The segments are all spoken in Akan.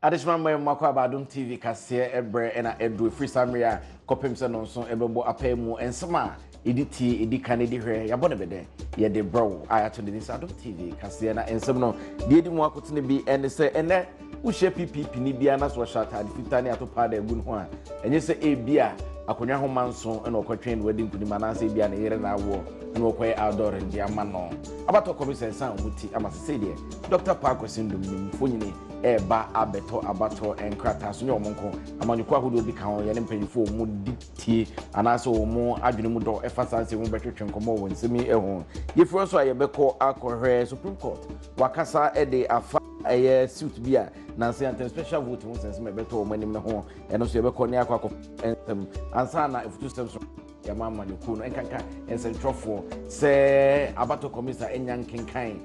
Additional my Mako Adom TV Cassia Ebre and Edu Free Samria Copim Sanonson Ebebo Apemu and Sama Editi Edi Canadi here Yabonabede ye de bro I to this Adom TV Cassia and Semno did more could be and say and that Ushe PP Nibianas was shot at 50 at Pada Bunhua and you say a beer Akonya Homanson and Okotrain wedding to the Manase Bian here and our war and Okway outdoor in the Amano about to commission sound Muti Amasadia Dr. Parker syndrome Funini Eba abeto abato enkrata so nyomonko amanyukwa hudo bi kan ye ne mpanyifo mu diti anaso mu adwene mu do efasanse mu betwetwe nkomo won semi eho yefro so ayebeko akohwe Supreme Court wakasa ede afa eye suit bia na say anten special vote mu sense me beto mo anim ne ho eno so yebeko ne akwa ansa na efutu stem so yamama nyuku no enkanka ensentrofo se abato komisa enyankenkan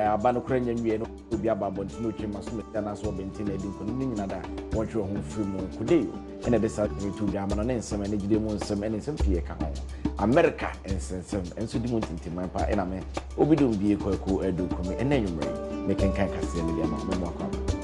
abano kranya nwie no obi ababonti no twema so meta na so bentin edi nkono ni nyina da wonhwe ho firi mu kudeyo ene de sa to bi amano ne nsem ene gide mu nsem ene nsem pie ka ho America ensensem enso di mu tintiman pa ena me obi dum bi ekwaku edu komi ene nwumre ne kenkan kase ne bi ama me mo akwa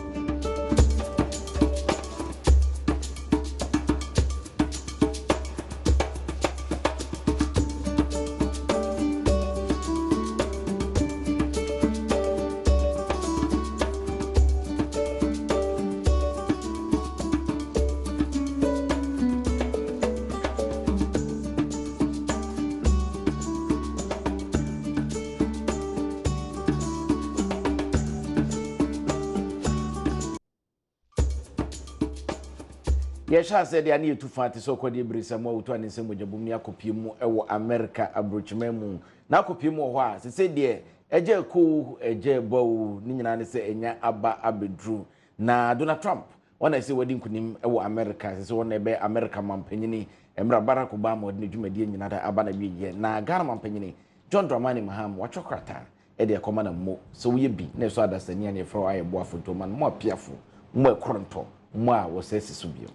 Yesha said ya ni tufati so kwadi brisa mo wuto ani nsem bojabum ni akopiem ewo America abrochimemu na akopiem ho a se de eje ko eje bow ni nyina ne se enya aba abedru na Donald Trump wona se wadi nkunim ewo America se wona be America mampanyini emra Barack Obama wadi dwumadi nyina da aba na biye na Ghana mampanyini John Dramani Maham wachokrata e de ekoma na mo so wo ye bi na so adasani ani fro aye boafo to man mo apiafo mo ekronto mo a wo se siso bio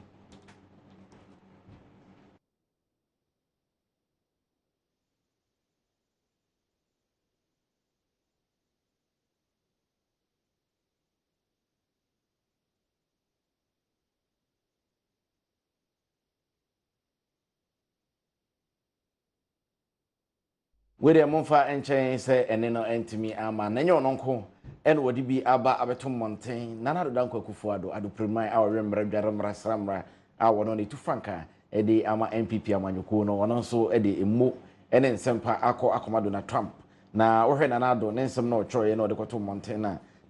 Wede monfa enchen se ene no entimi ama na nyo nonko ene wodi bi aba abeto monten na na do dan kwakufu ado primai a wemra dwaramra sramra a wono ne tufanka ede ama MPP amanyuko no wono so ede emo ene nsempa akomado na Trump na wohwe na ado ne nsem na ochoro ye na ode kwato monten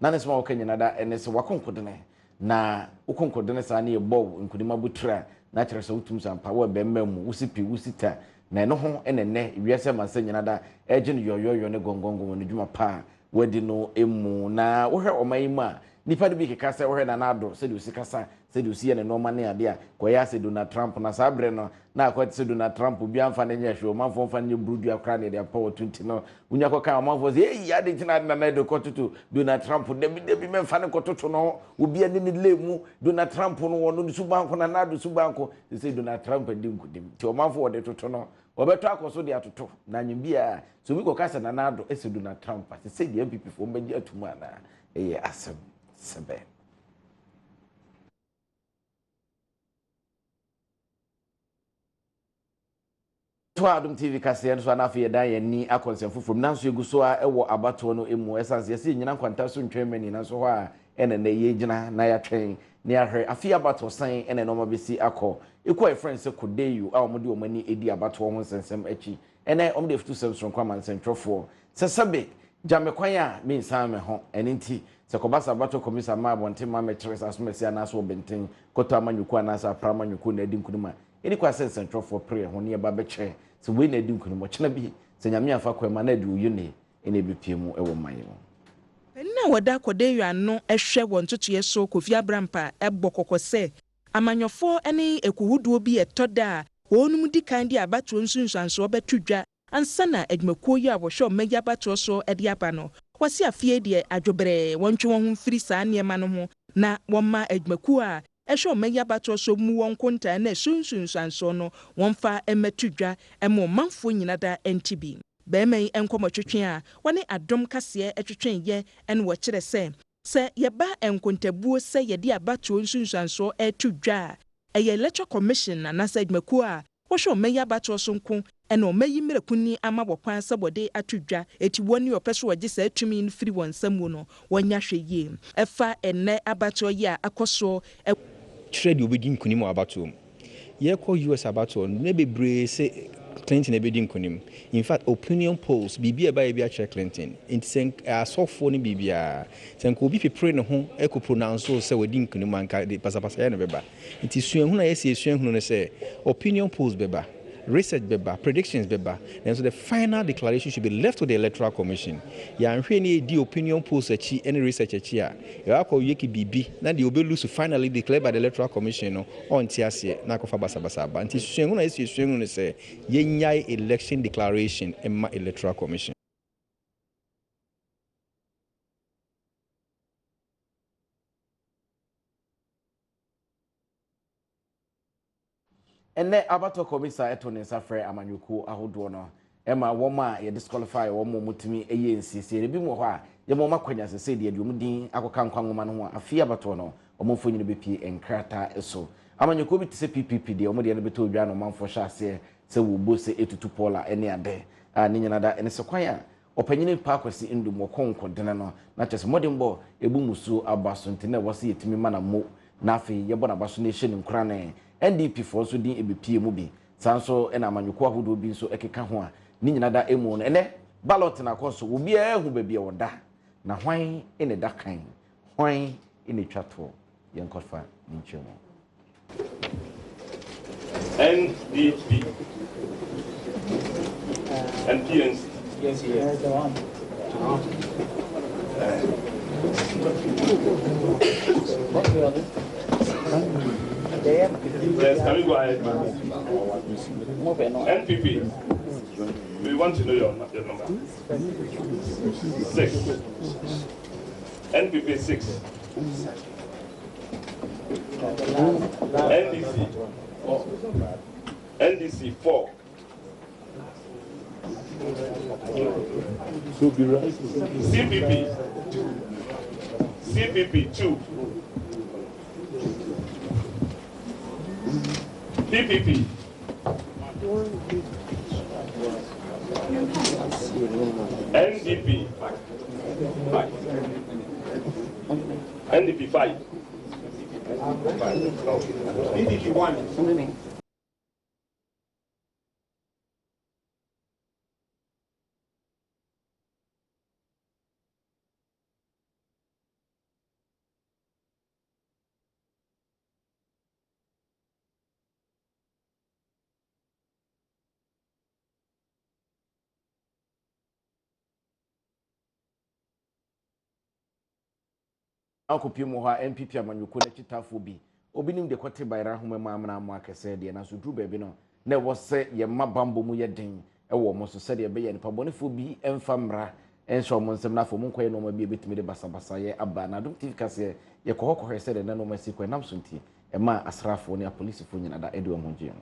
na ne sema wakanyina da ene se wakonkodene na ukonkodene sa na ye bow nkudima butra na kire se utum sampa wo bemmam wusipi wusita na no ho enene wiase manse nyina da eje no yoyoyo ne gongongo no dwuma pa wadi no emu na wohwe omayimu a nipa de bi keka se wohwe na nado se de usikasa se de usiye ne no ma ne ade a koya se Donald Trump na sabre no na akwati se Donald Trump bi amfa ne nya hwe manfo mfa ne brudu akra ne de power 20 no unya koka manfo se eh ade tina na de kotutu Donald Trump de bi memfa ne kotutu no obi ani ne lemu Donald Trump no wono subanko na nado subanko se Donald Trump ndi nkudim ti o manfo wo de toto no obeto akoso de atoto na nyimbia so mi kokasa na nado ese Donald Trump se de MPP fo mbaji atumu ana eye asem sebe to Adom TV kase en so na afi dan ye ni akonsem fufum nanso eguso a ewo abato no emu essence yesi nyina kwanta so ntwemani nanso ho a ene na ye gina na ya twen ni ahwe afi abato san ene no mabesi akọ equal friends se kodeyu a omode omani edi abato ho sensem achi ene omde futu semson kwa man sentrofo sesabe jamekwan a me nsan me ho ene nti se kobasa abato komisa ma bonte ma metres asomesi anaso benten koto amanyuku anasa pramanyuku na edi nkunuma eni kwa sentrofo prayer ho ne ba beche se we na edi nkunuma chena bi se nyame afa kwa ma na edi uyune ene bepiemu ewo man na wada kodeyu ano ehwe wontoto yeso Kofi Abrampa ebokokose amanyofo ene ekuhuduo bi etoda wonum di kan di abato nsunsanso obetudwa ansana adwumakuo yi a wo hwe meya abato so edi aba no wasi afie de adwobre wontwe won firi saa niema no ho na womma adwumakuo a ehwe meya abato so mu won konta na sunsunsanso no wonfa emetudwa emo manfo nyina da NTB Bemei enkomotwetwe a wone Adom kase etwetwen ye en wo kire se se yeba enkontabuo se yedi abatuo nsunsuanso etudwa eye electoral commission na nasa adwumakuo a wohwe omeyi abatuo so nko ena omeyi mmerekuni ama bokwan sabode atudwa eti woni opeso wagye sa atumi no firi wonsamu no wonya hweye efa enne abatuo ya akoso trade obedi nkunim abatuo ye ko US abatuo ne bebre se Clinton ebedi nkunim. In fact, opinion polls bibi eba ebi a Clinton. Inti asofo ni bibia. Senko obi pepre ne ho e ko pronounce se wedi nkunim anka de pasapasa ya ne beba. Inti suenhu na yesi suenhu ne se opinion polls beba, research beba, predictions beba. And so the final declaration should be left to the Electoral Commission. Ya nhwe ni di opinion polls achi any research achi a. Ya ko yeki bibi na the obe lose finally declared by the Electoral Commission no on tiase na ko fa basabasa ba. Inti suenhu na yesi suenhu ne se yenyai election declaration emma Electoral Commission. Ene abato komisa eto ne safre amanyuku ahodo no ema woma ye disqualify womo mutumi eye nsisi rebi mo ho a ye mo makwanya sese de adum din akoka nkwanwoma no ho afia abato no omofo nyine bepi enkrata eso amanyuku bi tse PPP de omo de ne beto odwa no manfo hya se wo bose etutu pola ene ade a ne nyina da ene se kwan a opanyine pa kwasi ndum wokonko dene no na chese modimbo ebu musu abaso ntene wose yetimi mana mo na afi ye bona baso ne hye ne nkura ne NDP for so din ebepie mu bi sanso ena amanyuko ahodo bi so ekeka ho a ni nyina da emu no ene ballot na koso obi a hu ba bia woda na hwan ene da kan hwan ene twato yenkofa ni nchemo NDP and PNC. Yes, yes. The one. What the other? Yes, can we go ahead? NPP. We want to know your number. 6. NPP 6. NDC. NDC 4. CPP. CPP 2. PPP. NDP. NDP 5. PDP 1. akopie mo ha MPP amanyuko na chitafo bi obinim de kote bayra homa amana am akese de na so dru ba bi no na wo se ye mabambo mu ye den e wo mo so se de be ye nipa bonefo bi emfa mra enso mo nsem na fo mo nkoye no ma bi betimi de basabasa ye aba na Adom TV kase ye kohokore se de na no ma si kwen nam so nti e ma asrafo ne apolisifo nyina da edu ho gye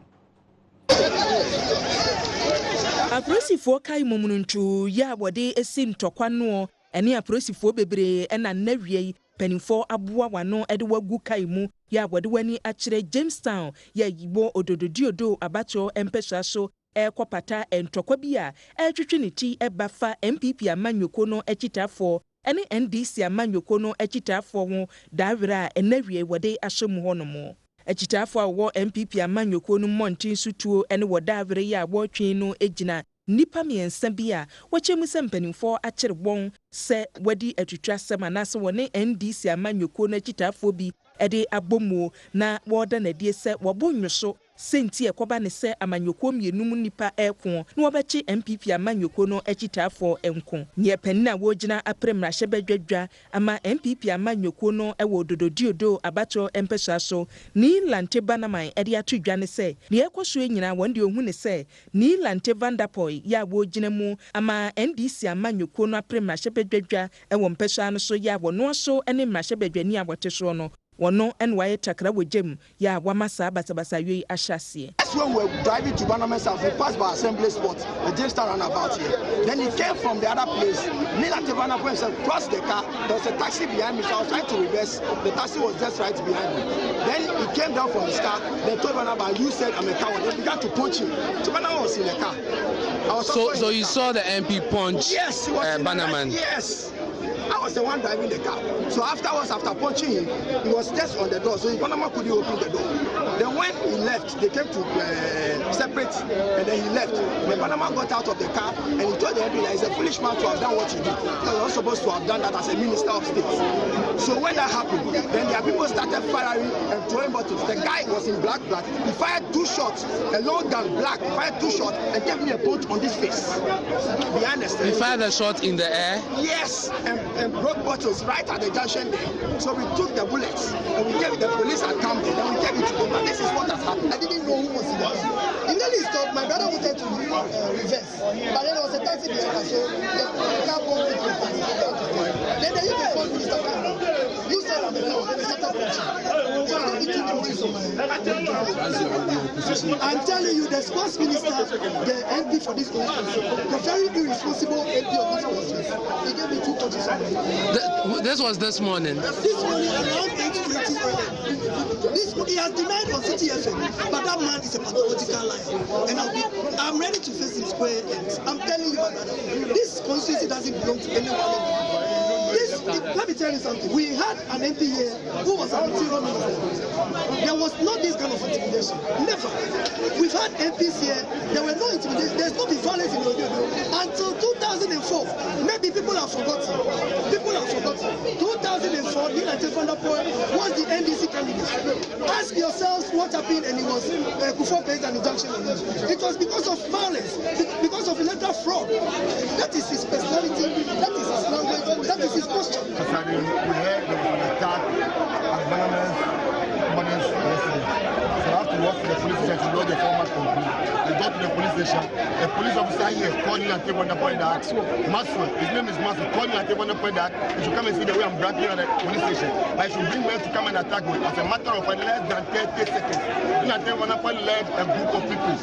apolisifoɔ kai momununtu ya bode esi ntokwa no ene apolisifoɔ bebre ena nawie penifo aboa wano ede wagu kai mu ya bode wani akyere Jamestown ya yibo odododiodo abato empesa so ekopata entokwa bi a etwetwe ne ti ebafa MPP amanyoko no ekitafo ene NDC amanyoko no ekitafo ho dawira enawie wode ahyemu honomo ekitafo a wo MPP amanyoko no montin sutuo ene wodawire ya wotwe no egina nipa miensa bi a wachemu se mpanimfo akyere won se wadi atwitwa sema na se wone NDC amanyoko na kitafo bi ede abomu na woda na die se wobonwoso senti ekoba ne se amanyoko mienum nipa eko na wobechi MPP amanyoko no ekitafo enko nye panina wogina apremra hyebadwadwa ama MPP amanyoko no ewo dododiodo abato empesa so ni lante banaman ede atudwa ne se ne ekoso enyina wonde ohun ne se ni lante vandapoy ya wogina mu ama NDC amanyoko no apremra hyebadwadwa ewo mpesa no so ya wono so ene mra hyebadwani abote so no wono enwaye takra wogem ya wamasa basabasa yoi ahyase when we were driving to Bannerman South, we passed by assembly spot, the Jamestown roundabout here. Then he came from the other place. Me and Tevana himself crossed the car. There was a taxi behind me, so I was trying to reverse. The taxi was just right behind me. Then he came down from his car. Then told Bannerman, you said I'm a coward. They began to punch him. Tevana was in the car. So you saw the MP punch? Yes, he was Bannerman. Yes. I was the one driving the car. So afterwards, after punching him, he was just on the door. So Panama couldn't open the door. Then when he left, they came to separate, and then he left. When Panama got out of the car, and he told the MP that he's a foolish man to have done what he did. He was not supposed to have done that as a minister of state. So when that happened, then their people started firing and throwing bottles. The guy was in black. He fired 2 shots, a long gun, black, fired 2 shots, and gave me a punch on this face. Behind the He fired a shot in the air? Yes, and broke bottles right at the junction there. So we took the bullets and we gave it. The police had come there. Then we gave it to them. And this is what has happened. I didn't know who was in the car. Immediately stopped. My brother wanted to reverse, but then there was a taxi behind us. So the car pulled into the taxi. Then the uniform minister came down. You said I'm a coward. Then they started punching. So I didn't need to do I'm telling you, the sports minister, the MP for this constituency, the very irresponsible MP of this constituency, he gave me 2 punches on me. This was this morning? This morning around 8:20 he has denied on City FM, but that man is a pathological liar. And I'm ready to face him square. I'm telling you, my brother, this constituency doesn't belong to anyone. Let me tell you something. We had an MP here who was an interior minister. There was not this kind of intimidation. Never. We've had MPs here. There were no intimidation. There's no violence in the until 2004. Maybe people have forgotten. 2004, United Vanderpool was the NDC candidate. Ask yourselves what happened, and it was before placed an injunction on him. It was because of violence, because of electoral fraud. That is his personality. That is his language. That is his posture. We heard there was an attack at Bannerman's yesterday. So I have to walk to the police station to lodge a formal complaint. We got to the police station. A police officer here called me and came on the point that Maxwell, his name is Maxwell, called me and came on the point that you should come and see the way I'm bragging at the police station. I should bring men to come and attack me. As a matter of less than 30 seconds, United Vanderpool led a group of people.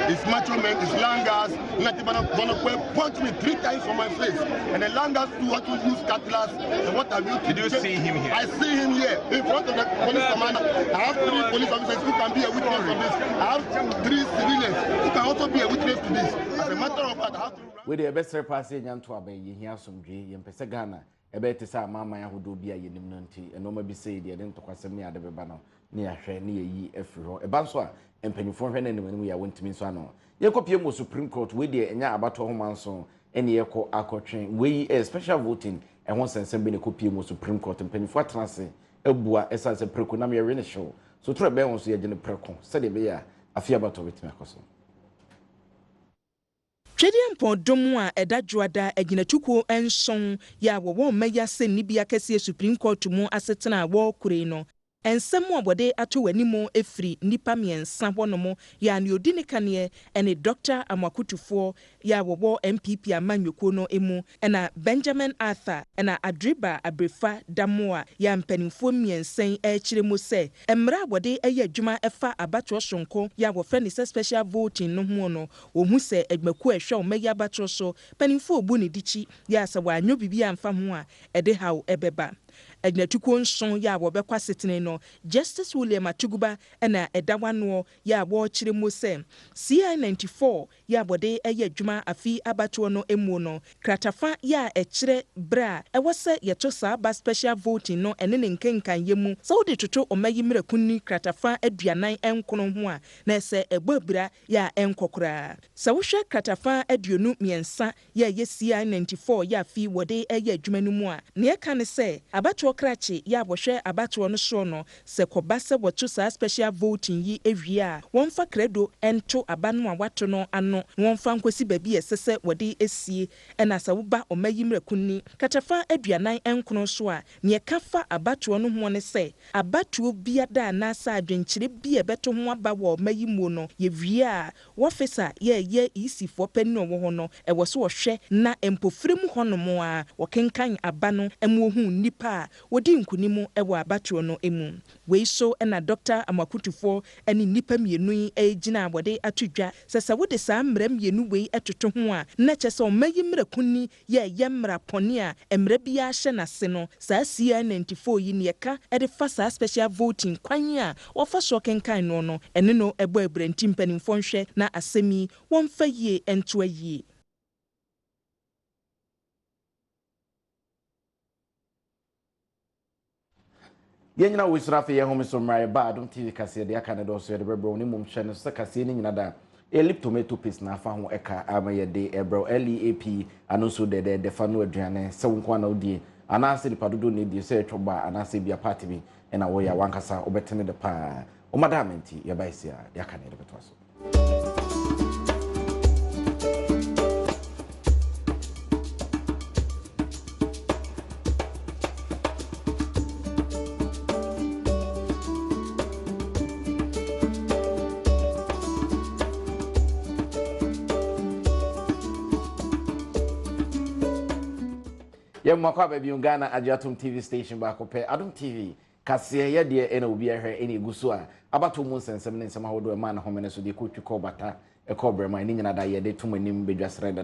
It's macho men, it's Langas. United Vanderpool punched me 3 times on my face. And the Langas too want to use cutlass. And what have you? Did you see him here? I see him here in front of the police commander. I have 3 police officers who can be a witness to this. I have 3 civilians who can also be a witness to this. As a matter of fact, I have to. We the best passage to aben here some dre yem pese Ghana e be te sa mama ya hodo bia yenim no nti e no ma bi say de den tokwasem ne ade beba no ne ahwe ne yi afiri ho e ba so a empanyifo hwe ne ne ya wontimi so ano ye kopie mo Supreme Court we de enya abato ho manso ene ye ko akotwen we special voting e ho sensem be ne kopie mo Supreme Court empanyifo atrase ebua esanse preko na me ye ne show so tro be won so ye gene preko se de be ya afia abato betimi akoso Twedian pondom a edadwoada aginatuko enson ya wo meya se nibia kese Supreme Court mu asetena wo kure no ensem obode ato wanimu efri nipa miensa honomo ya ne odini kane ene Dr. Amakutufo ya wo MPP amanyoko no emu ena Benjamin Arthur ena Adriba Abrefa Damoa ya mpanimfo miensen echiremu se emra abode eye adwuma efa abatro sonko ya wo frɛ ne special voting no ho no ohu se admaku ehwe omeya abatro so panimfo obu ne dichi ya se wa anyo bibia amfa ho a ede haw ebeba Agnatuko nson ya wobekwa setene no Justice William Atuguba ena edawano ya wo chiremu se CI94 ya bode eye adwuma afi abato no emu no kratafa ya echire bra ewose yeto sa ba special voting no ene ne nkenkan yemu so de toto omayi mirakunni kratafa aduanan enkono ho a na se egbabra ya enkokora sa wo hwe kratafa aduonu miensa ya ye CI94 ya fi wode eye adwuma no mu a ne ka ne se abato krachi ya bohwe abato no so no se koba se woto sa special voting yi ewie a wonfa credo ento abano a wato no ano wonfa nkosi babi esese wode esie ena sa woba omayimrakunni katafa aduanan enkono so a ne kafa abato no ho ne se abato biada na sa adwenkyire bi ebeto ho aba wo omayimu no ye wie a wofisa ye isifo pani wo ho no e wo so wohwe na empofrem hono mo a wokenkan abano emu ohu nipa a wodi nkunimu ewa abatro no emu wei so na Dr. Amakutufo ani nipa mienu yi ejina abode atudwa sesa wode saa mra mienu wei etoto ho a na kyese o mayi mra kunni ye mra pone a emra bia hye na se no saa CI94 yi ne ka ede fa saa special voting kwan a wofa so kenkan no ene no ebo abranti mpanimfo nhwe na asemi wonfa yie ento ayie. Yenya we sura fe ye home so mrai ba Adom TV kase de aka ne do so de brebro ni mum hwe no so kase ni nyina da elip tomato paste na afa ho eka amaye de ebro LEAP anu so de fa no aduane se wonko na odie ana se de padodo ne die se etwoba ana se bia party bi na wo ya wankasa obetene de pa o madamenti ye ba isia de aka ne de beto so. Ye mwakwa baby Ghana Adom TV station ba ko pe Adom TV kase ye de ena obi ahwe ena eguso a abato mu nsensem ne nsem ahodo ma na homene so de ko twiko bata e ko brema ni nyina da ye de tumanim bedwasre de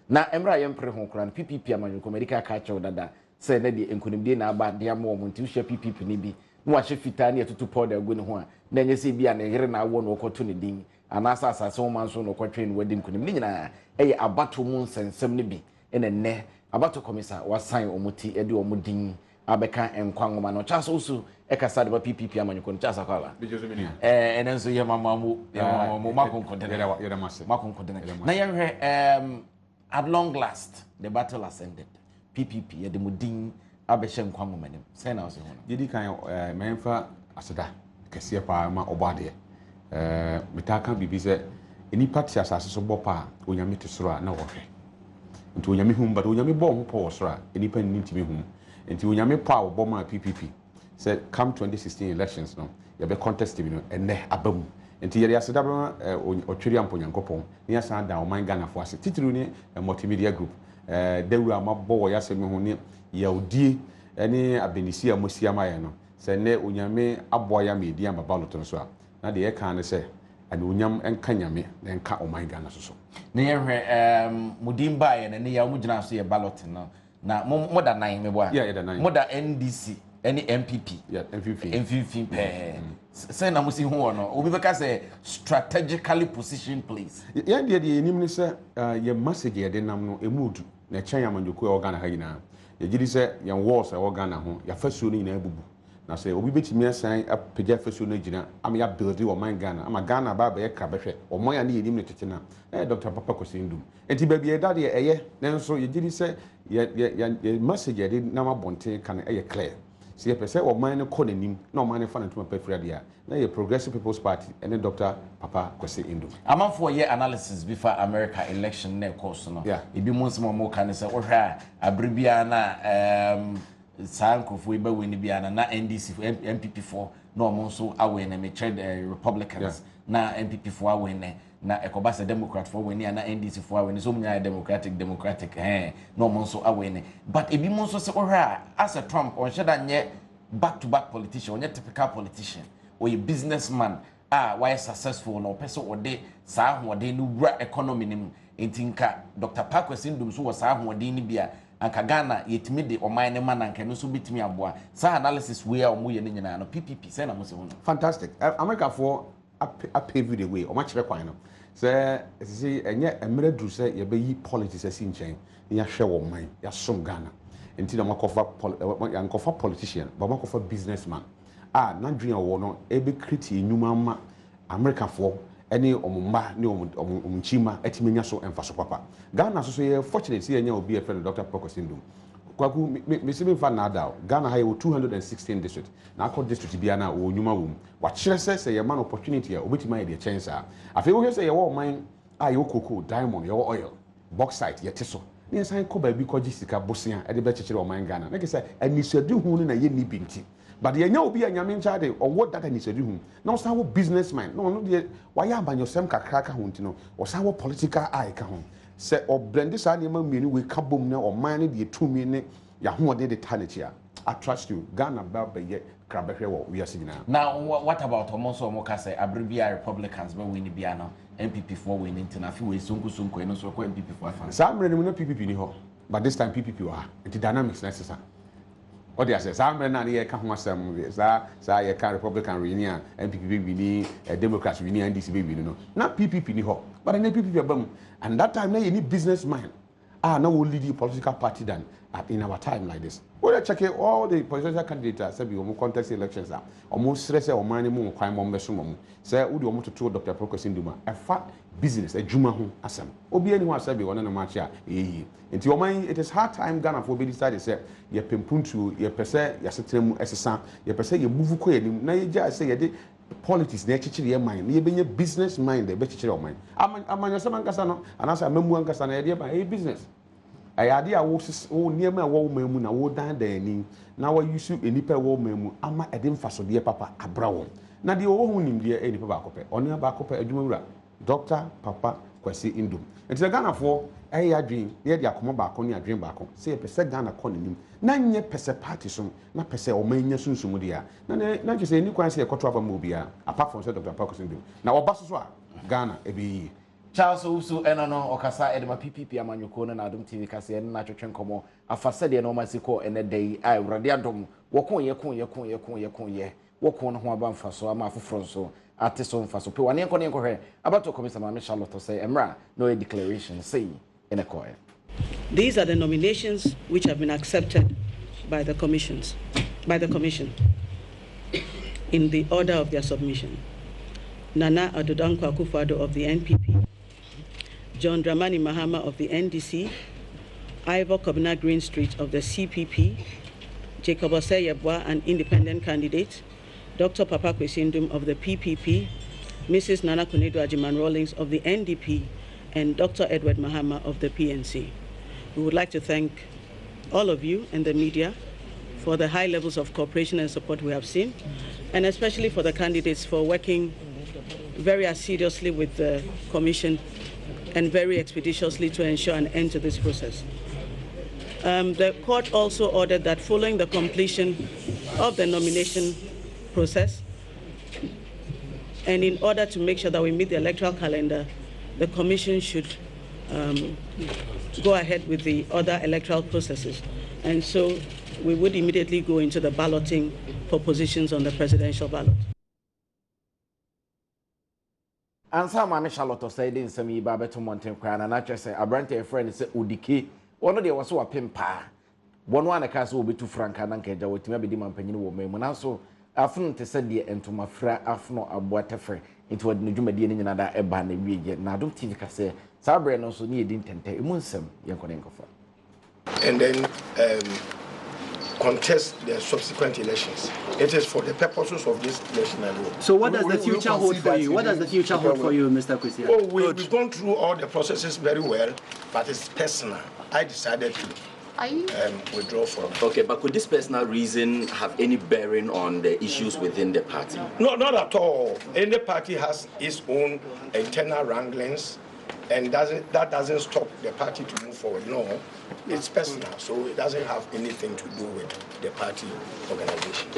na emra ye mpre ho kran PPP amanko medical ka chew dada se na de enkunimde na aba de am wo nti hwe PPP ni bi no wa hwe fita ne tutu powder agu ne ho a na nye se bia na yere na awo no koto ne din anasa asase wo manso no kotwen wadi nkunim ni nyina eye abato mu nsensem ne bi ena ne abato komisa wasan omuti edi omudin abeka enkwa ngoma no chaso so ekasa de PPP amanko no chasa kwala enenso ye mamamu makonkodene na yenhwe at long last the battle has ended PPP ye de mudin abehye nkwa ngoma nim say na so hono yedi kan menfa aseda kese pa ma obade mitaka bibi se eni party asase so bopa onyame tesoro a na wohwe nti onyame hum but onyame bo ho po sora enipa ni ntimi hum nti onyame po a bo ma PPP said come 2016 elections no ya be contest bi no enne abam nti yeri aseda ba otweri amponyankopon ni asa da o man Ghana fo ase titiru ni multimedia group dewu amabo wo ya semi ho ni yaudie eni abenisi amosia ma ye no se ne onyame aboya media mabaloto no so a na de ye kan ne se and unyam enka nyame enka oman Ghana so na yehwe mudimba ye na ne ya mugina so ye ballot no na moda nine mebo a yeah da nine moda NDC any MPP yeah MPP say na musi ho no obi beka say strategically positioned place yeah de enim ni say ye message ye de nam no emudu na chen amanjoku e Ghana ha yina ye gidi say ye wars e Ghana ho ya fasuo ni na ebubu na say obi betimi asan apagya fasuo no gina am ya build o man Ghana ama Ghana ba ba ye ka behwe o mo ya na yenim ne tete na Dr. Papa Kosindum enti ba bi e dade eye nenso ye gidi say ye message ye de na mabonte kan eye clear see pese o man ne ko nanim na o man ne fa na tuma pefra dia na ye Progressive People's Party and Dr. Papa Kosindum amafo ye analysis before America election na course no e bi monsemo mo kan say wo hwa abribia na Sankofo iba win biana na NDC MPP4 no omonso awe na me Republicans na MPP4 awe na ekobasa Democrat for win na NDC4 awe so munya democratic no omonso awe but ebi monso se ohwa as a Trump on sheda nye back to back politician onye typical politician or a businessman why successful no person ode saa hoode no wura economy nim entinka Dr. Pakwesindum so was saa hoode ni bia anka Ghana yetimi de oman ne man anka no so bitimi aboa sa analysis we a omoye ne nyina no PPP say na mo se ho fantastic America for a pave the way o ma kire kwan no say enye emre dru say ye be yi politics asi nchen ya hwe wo man ya som Ghana enti na makofa politician ba makofa businessman na dream wo no e be create enuma ma America for any omumba ni omchima etimenya so emfaso papa Ghana so ye fortunate say enya obi e friend Dr. Pokosindum kwaku me sibi fa na ada Ghana have 216 district na akọ district bia na wo nyuma wo wa kire say ye man opportunity a obetima ye de chance afi wo say ye wo man ye cocoa diamond ye oil bauxite ye teso ni san ko ba bi ko gisika bosia e de be kire o man Ghana na ke say anisadu hu ni na ye ni binti but ye nya obi anya mencha de or what that anisadu hu na san wo businessman no de wa ya abanyosem kakra ka hu ntino o san wo political eye ka hu se o blend sa ne ma mienu we ka bom na o man ne de tumi ne ya ho de tanachia I trust you. Ghana Babbe Krabekre, we are seeing now. Now, what about almost Mokase, Abribia Republicans, but we need Biano, MPP for winning to Nafi, Sunku, and also MPP for fans. Some remember PPP ni ho, but this time PPP are. The dynamics necessary. What they say, some men are here, come some, say, Republican reunion, MPP winning, Democrats winning, NDC winning. No, not PPP ni ho, but in PPP, and that time, they need business mind. Now we lead the political party than in our time like this. We check all the political candidates. Say we contest elections. Almost stress or money more crime more mesum. Say we want to tour Dr. Procus Induma. A fat business, a juma home asem. Obi anyone say we want to match ya. Into your mind, it is hard time Ghana for be decided. Say ye pempuntu, ye pese, ye setremu esesa, ye pese ye move ko ye. Na ye just say ye de politics na chichiri ye mind. Ye be ye business mind. Ye be chichiri your mind. Amanya sama nkasa no. Anasa amemu nkasa na ye de ba ye business. Idea was near my woman, I would die there. Now I use you any pair woman, ama edim faso dear papa, a brown. Now the old woman, dear any papa, only a back a jumura, Doctor, Papa, Kwesi Indum. It's a Ghana for a dream, near the Akoma back on your dream back on, say a percent Ghana calling 9 year percent partisan, not percent or mania soon sumudia. Not just any quantity a quarter of a movie, apart from Dr. Procus Indum. Now, Obaswa, Ghana, a Charles Usu Enano Okasa Edema PPP Amanyukona na Adom TV kasi ene na twetwe nkomo afasade ene omasiko ene dai ai urade adom wokon ye wokon ho aba mfaso ama afoforo so ate so mfaso pe wane enko ne enko hwe abato komisa ma Charlotte say emra no declaration say ene koe. These are the nominations which have been accepted by the commission in the order of their submission. Nana Adodankwa Akufo-Addo of the NPP, John Dramani Mahama of the NDC, Ivor Kobina Greenstreet of the CPP, Jacob Osei-Yeboah, an independent candidate, Dr. Papa Kwesi Ndum of the PPP, Mrs. Nana Konadu Agyemang-Rawlings of the NDP, and Dr. Edward Mahama of the PNC. We would like to thank all of you and the media for the high levels of cooperation and support we have seen, and especially for the candidates for working very assiduously with the Commission and very expeditiously to ensure an end to this process. The court also ordered that following the completion of the nomination process, and in order to make sure that we meet the electoral calendar, the Commission should go ahead with the other electoral processes. And so we would immediately go into the balloting for positions on the presidential ballot. Ansa Mame Charlotte say din sami ba beto mountain kwana na twa say abrante friend say odike wono de woso wapem pa wono anaka say obetu franka na nka ja wotimi abedi mampanyini wo memu na so afunu te se de entoma fra afunu aboatefre into wadin dwumadi ni nyina da eba na wiege na Adom TV ka say sabre no so ni edin tente emu nsem yenkone nkofa. And then contest the subsequent elections. It is for the purposes of this election alone. So what does the future hold for you? What does the future hold for you, Mr. Kwesi? Oh, we've gone through all the processes very well, but it's personal. I decided to withdraw from. Okay, but could this personal reason have any bearing on the issues within the party? No, not at all. Any party has its own internal wranglings, and that doesn't stop the party to move forward. No, it's personal, so it doesn't have anything to do with the party organization.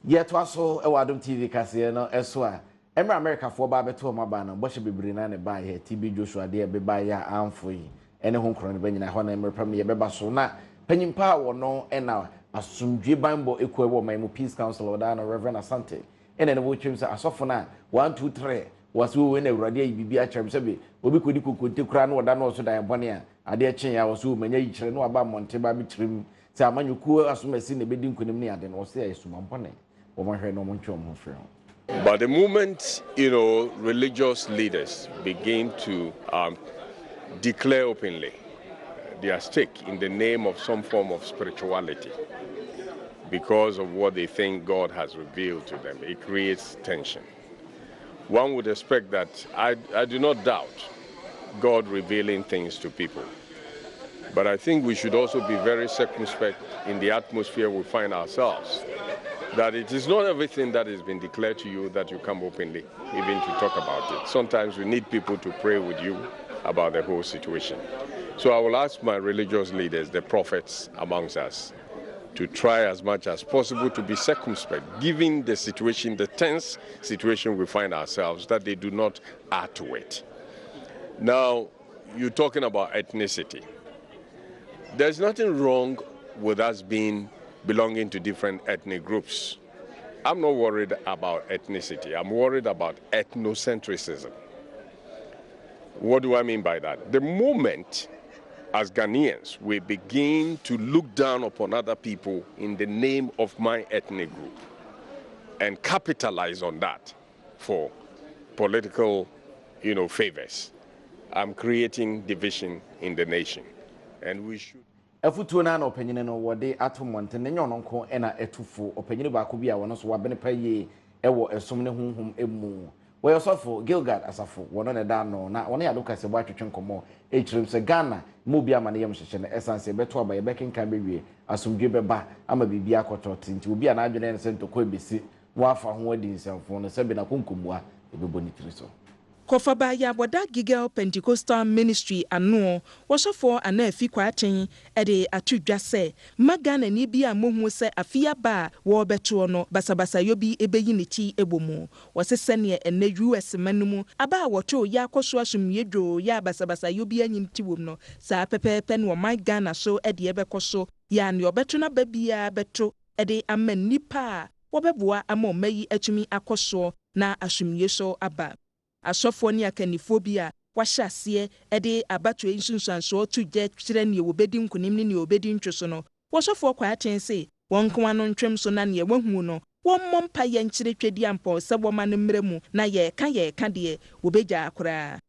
Yet also Adom TV kasi no eswa Emra America for ba beto ma ba na bohye bebre na ne ba ye TB Joshua de be ba ya amfo yi ene ho nkron ne ba nyina ho na Emra pam ye be ba so na panyimpa wo no ena asumdwe banbo ekwa wo mai mu Peace Council oda na Reverend Asante ene ne wo twem se asofo na 1 2 3 wase wo na awurade ayi bibia kyerem se be obi kodi kokonte kura na oda na so dan bone a ade chen ya wase wo manya yi kyere na aba monte ba bi kyerem se amanyuku asomasi ne bedi nkonim ne ade no se ya esumambone. But the moment, religious leaders begin to declare openly their stake in the name of some form of spirituality because of what they think God has revealed to them, it creates tension. One would expect that, I do not doubt God revealing things to people, but I think we should also be very circumspect in the atmosphere we find ourselves. that it is not everything that has been declared to you that you come openly even to talk about it. Sometimes we need people to pray with you about the whole situation. So I will ask my religious leaders, the prophets amongst us, to try as much as possible to be circumspect, given the situation, the tense situation we find ourselves, that they do not add to it. Now, you're talking about ethnicity. There's nothing wrong with us belonging to different ethnic groups. I'm not worried about ethnicity. I'm worried about ethnocentrism. What do I mean by that? The moment as Ghanaians, we begin to look down upon other people in the name of my ethnic group and capitalize on that for political, favors. I'm creating division in the nation, and we should. Efutu na opinion no wode atomonte ne nyono nko na etufu opinion ba ko bia wono so wa bene paye ewo esom ne hunhum emu we yosofo Gilgad asafo wono ne da no na wono ya loka se bo atwetwe nkomo echirim se Ghana mo bia ma ne yem hyehye ne essence beto aba ye bekenkan bewie asomdwe beba ama bibia akototi nti obi na adwene ne se ntoko ebesi wo afa ho adi nsamfo no se bi na konkomua ebebo ni tiriso Kofaba ya boda Gigel Pentecostal Ministry ano wasofo anafi kwaten ede atudwa se magana ni bia mohu se afia ba wo beto no basabasa yobi ebeyi ne ti ebomu wasese ne ene US manumu aba woto ya koso asumyedwo ya basabasa yobi anyim ti wom no sa pepepe no my Ghana so ede ebekoso ya ne obeto na babia beto ede amanipa wobeboa ama omayi atumi akoso na asumye so aba asofo ni akanifobia wahyasie ede abato insunsanso to je kyerɛ ne obedi nkunim ne obedi ntwoso no wasofo kwa atense wonkwa no ntwem so na ne wahu no wommompa ye nkyere twedi ampo sɛ woma no mmeremu na ye ka de obegya akora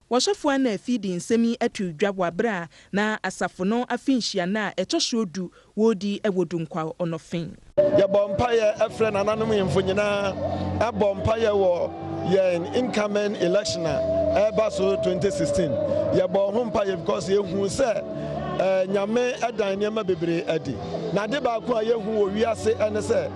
wasofo na afidi nsemi atudwa wabra na asafo no afinhia na etosodu wodi ewodunkwa onofin ya bompa ye efre na nanom yemfo nyina abompa ye wo ye incoming election baso 2016 ya bo hompa ye because ye hu se nyame edan niam bebre adi na de ba ko ye hu wo wiase ene se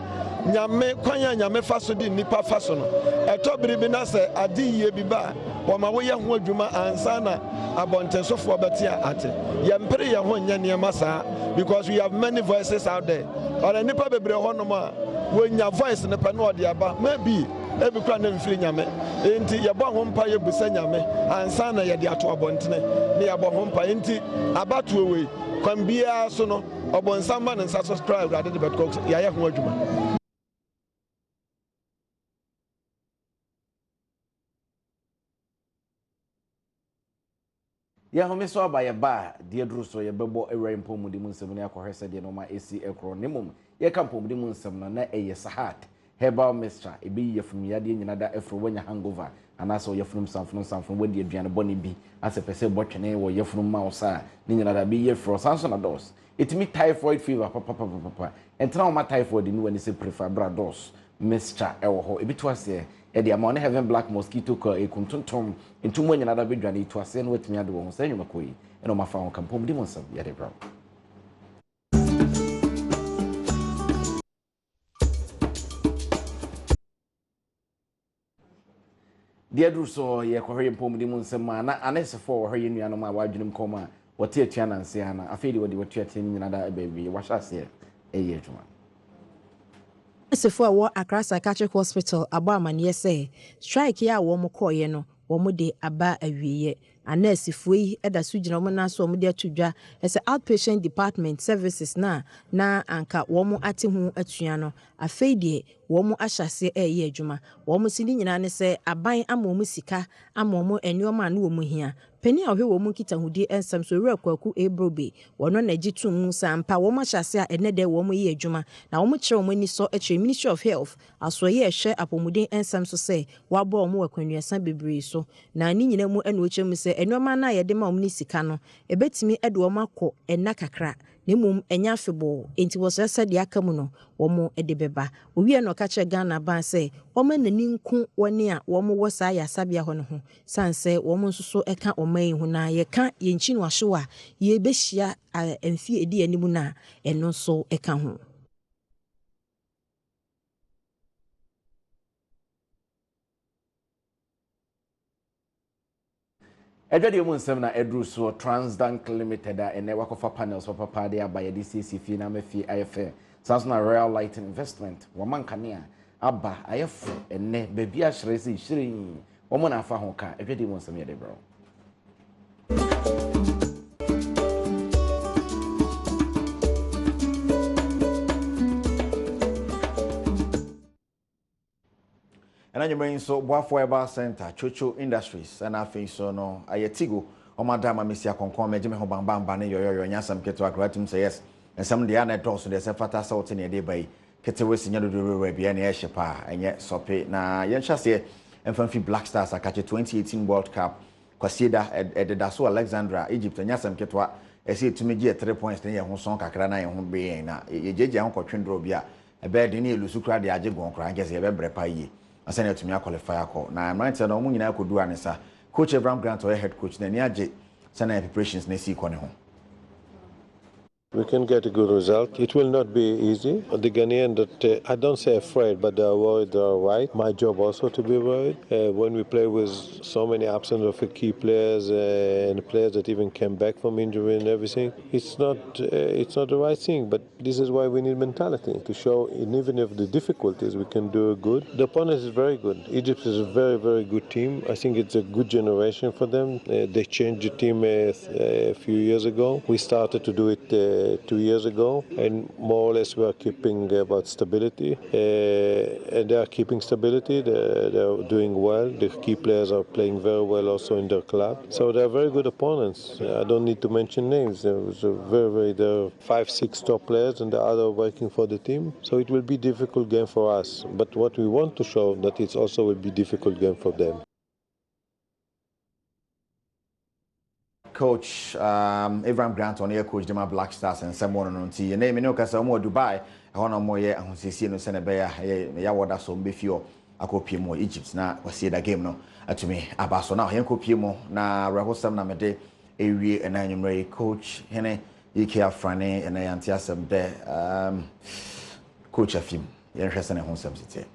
nyame kwanya nyame faso di nipa faso no etobiri bi na se adi ye bi ba wo ma wo ye hu adwuma ansa na abontensofo betia ate ye mpere ye ho nya niam saa because we have many voices out there or nipa bebre ho no ma wo nya voice ne pe no ode aba maybe ebi kwa na mfiri nyame enti ye bo ho mpa ye busa nyame ansa na ye de ato abontene ne ye bo ho mpa enti abatuo we kwan bia so no obonsamba ne nsa subscribe ade de betko ya ye ho adwuma ya home so aba ye ba de duru so ye bebo ewere mpomudi mu nsem ne akohwese de no ma esi ekro ne mum ye ka mpomudi mu nsem no na eye sahat herbal mixture ebi ye fum ya de nyina da efro wanya hangover anaso ye fum samfun wadi aduane boni bi ase pese botwene wo ye fum ma osa ne nyina da bi ye fro sanso na dos etimi typhoid fever papa entra o ma typhoid ni wani se prefer bra dos mixture ewo ho ebi to ase edi ama ne having black mosquito ko ekuntuntum entumo nyina da bedwane to ase no watimi ade wo ho sanyu makoyi eno ma fa ho kampom di monsam ya de bra dia duru so ye kohwe mpom di monsam na anesefo wo hwe nuano ma wadwenem koma wote atua nanse ana afedi wodi wote atia nyina da baby wahase eye adwuma Sefo a wo Accra Psychiatric Hospital abo amane say strike ya wo mo koye no wo mo de aba awieye anasifo yi eda so gina mo na so mo de atudwa ese outpatient department services na anka wo mo ate hu atua no afei de wo mo ahyase eye adwuma wo mo sini nyina ne se aban amomo sika amomo enioma na wo mo hia pani a hwe wo mo kita hudi ensam so wura kwaku ebrobe wono na gitum mu sampa wo mo hyase a enede wo mo ye adwuma na wo mo kire wo mo ni so Ministry of Health asoye ehwe apomuden ensam so se wabo wo mo wakwanuasa bebre so na ni nyina mu eno chem se enoma na ye de ma wo ni sika no ebetimi ede wo makọ enna kakra nemum enya febo enti wo se se de aka mu no wo mo ede beba owie no ka che Ghana ban se wo ma nani nku woni a wo mo wo sa ya sabia ho no ho sanse wo mo nsoso eka oman hu na ye ka ye nchi no ahwe a ye behia emfie edi animu na eno so eka ho Edwadi mu nsem na edru so Transdank Limited a ene wakofa panels papa de abaye DCC fi na mafi IFA Samsung Royal Lighting Investment wamankane aba ayefu ene bebi a hyerese hyirin womo na afa ho ka edwadi mu nsem ye de bro. And then you bring so Boafo Eba Center, Chocho Industries, and I think so no. Ayetigo, or Madame Misia Concom, Jimmy Hobam Bane, your Yasam Keto Agratum say yes, and some of the other also there's a fata salt in a day by Ketawis in your Arabian Shapa, and yet Sope. Now, Yanchas and Fanfi Black Stars, I catch a 2018 World Cup, Quasida at the Dasso Alexandra, Egypt, and Yasam Ketwa, I see to me get 3 points near Honson Kakrana and Hombre, and a Jaja Uncle Trindrobia, a bed in Lusukra, the Ajagon, crying as a brepaye. I send it to me a qualifier call. Now I'm right to know I could do an answer. Coach Abraham Grant or head coach, then Yaji, send preparations next week on home. We can get a good result. It will not be easy. The Ghanaian that I don't say afraid, but they are worried. They are right. My job also to be worried. When we play with so many absence of key players and players that even came back from injury and everything, it's not the right thing. But this is why we need mentality to show. And even if the difficulties, we can do good. The opponent is very good. Egypt is a very, very good team. I think it's a good generation for them. They changed the team a few years ago. We started to do it 2 years ago, and more or less we are keeping about stability, and they are keeping stability. They are doing well. The key players are playing very well also in their club, so they are very good opponents. I don't need to mention names. There was there are 5-6 top players, and the other working for the team. So it will be a difficult game for us. But what we want to show that it also will be a difficult game for them. Coach Abraham Grant on air coach Dema Black Stars and someone on tea. Name me no kasa mo Dubai. I want more ye ahosisi no sene be ya woda so mbefio akopie mo Egypt na wasi da game no atumi abaso na yen kopie mo na rahosam na mede ewie enanyumre coach hene yike afrane ena yanti asem de coach afim yen hwese ne honsam site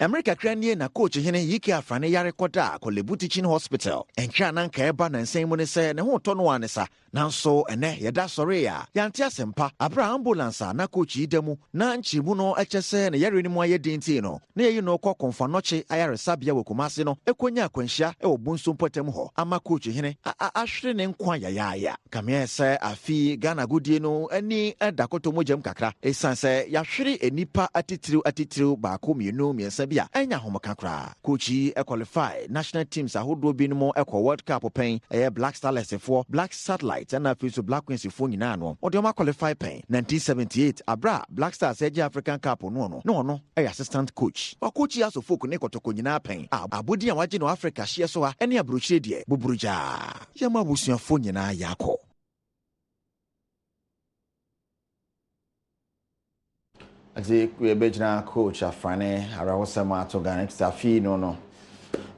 America Cranie na coach hene yike afrane yare koda Kolebu Teaching Hospital entra nan ka eba na nsem mu ne se ne ho to no anesa nanso ene yeda sore ya yanti asempa abra ambulance na coach idemu na nchimu no echese ne yare ni mu aye dinti no na yeyi no kokonfa noche ayare sabia wokumase no ekonya akwanhia e obunso potem ho ama coach hene ahwere ne nkwa yaya kamia se afi Ghana godie no ani edakoto mojam kakra esanse yahwere enipa atitiriu baako mienu miensa bia enya homokakra coach qualify national teams ahodo bi no mo World Cup pen Black Stars for Black Satellite and afiso Black Queens fo nyina no odioma qualify pen 1978 abra Black Stars African Cup no assistant coach o coach aso folk ne kotoko nyina pen abodi a waje no Africa hye so a ene abrochire de buburuja yama busuafo nyina yakọ Azi yebejina coach afrane arawosama atogana safi no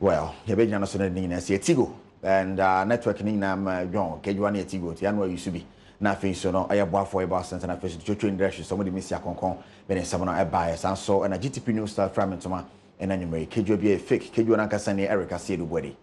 well yebejina no so na nyina se etigo and network ni na John kejwa na etigo ti anwa yusubi na fe so no ayeboafo eba center na fe chocho industry somebody misia konkon be ne sabona eba sanso na GTP News Star fragment ma enanyumere kejwa bi fake kejwa na kasa ne Erica Sedu body